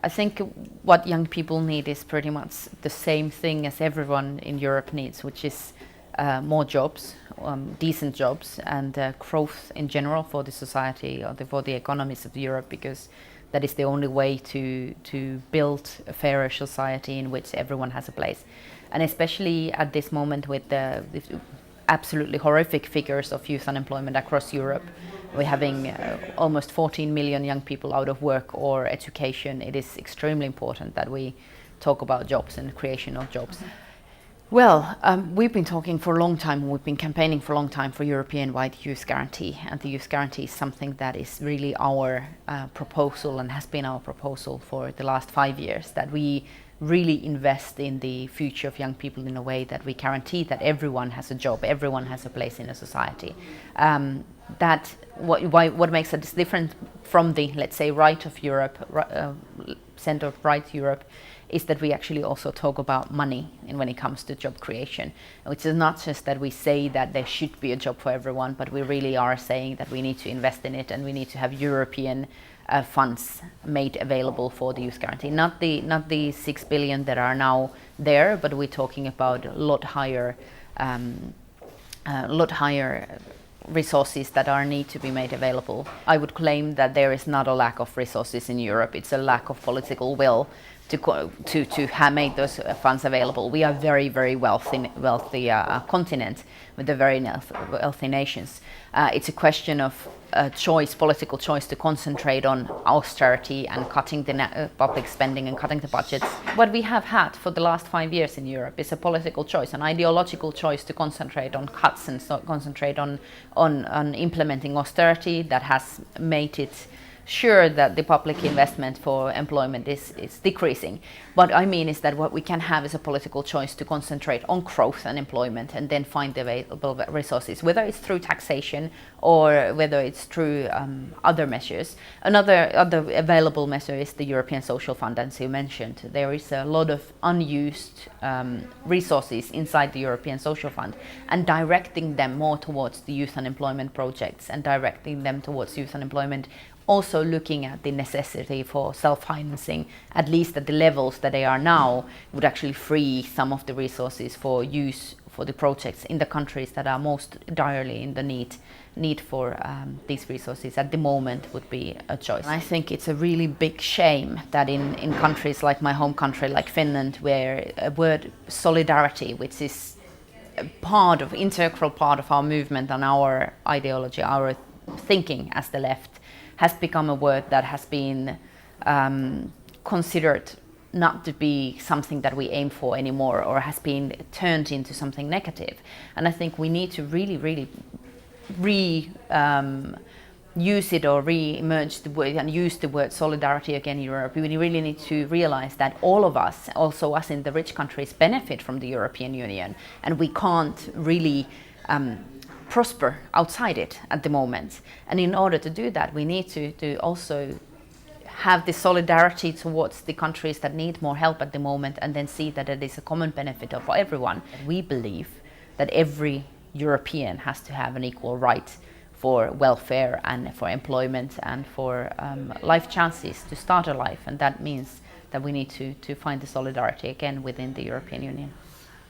I think what young people need is pretty much the same thing as everyone in Europe needs, which is more jobs, decent jobs, and growth in general for the society or for the economies of Europe, because that is the only way to build a fairer society in which everyone has a place. And especially at this moment with the absolutely horrific figures of youth unemployment across Europe, we're having almost 14 million young people out of work or education. It is extremely important that we talk about jobs and creation of jobs. Well, we've been talking for a long time, we've been campaigning for a long time for European-wide youth guarantee, and the youth guarantee is something that is really our proposal and has been our proposal for the last 5 years, that we really invest in the future of young people in a way that we guarantee that everyone has a job, everyone has a place in a society. What makes it different from the, let's say, right of Europe, center-right Europe, is that we actually also talk about money when it comes to job creation, which is not just that we say that there should be a job for everyone, but we really are saying that we need to invest in it and we need to have European funds made available for the youth guarantee. Not the 6 billion that are now there, but we're talking about a lot higher resources that need to be made available. I would claim that there is not a lack of resources in Europe, it's a lack of political will to have made those funds available. We are very, very wealthy continent with the very wealthy nations. It's a question of political choice to concentrate on austerity and cutting the public spending and cutting the budgets. What we have had for the last 5 years in Europe is a political choice, an ideological choice to concentrate on cuts and concentrate on implementing austerity that has made it sure that the public investment for employment is decreasing. What I mean is that what we can have is a political choice to concentrate on growth and employment and then find the available resources, whether it's through taxation or whether it's through other measures. Other available measure is the European Social Fund, as you mentioned. There is a lot of unused resources inside the European Social Fund, and directing them more towards the youth unemployment projects and directing them towards youth unemployment, also looking at the necessity for self-financing, at least at the levels that they are now, would actually free some of the resources for use for the projects in the countries that are most direly in the need for these resources at the moment would be a choice. I think it's a really big shame that in countries like my home country, like Finland, where a word solidarity, which is integral part of our movement and our ideology, our thinking as the left, has become a word that has been considered not to be something that we aim for anymore, or has been turned into something negative. And I think we need to really use it or re-emerge the word and use the word solidarity again in Europe. We really need to realize that all of us, also us in the rich countries, benefit from the European Union, and we can't really prosper outside it at the moment. And in order to do that, we need to also have the solidarity towards the countries that need more help at the moment, and then see that it is a common benefit of everyone. We believe that every European has to have an equal right for welfare and for employment and for life chances to start a life, and that means that we need to find the solidarity again within the European Union.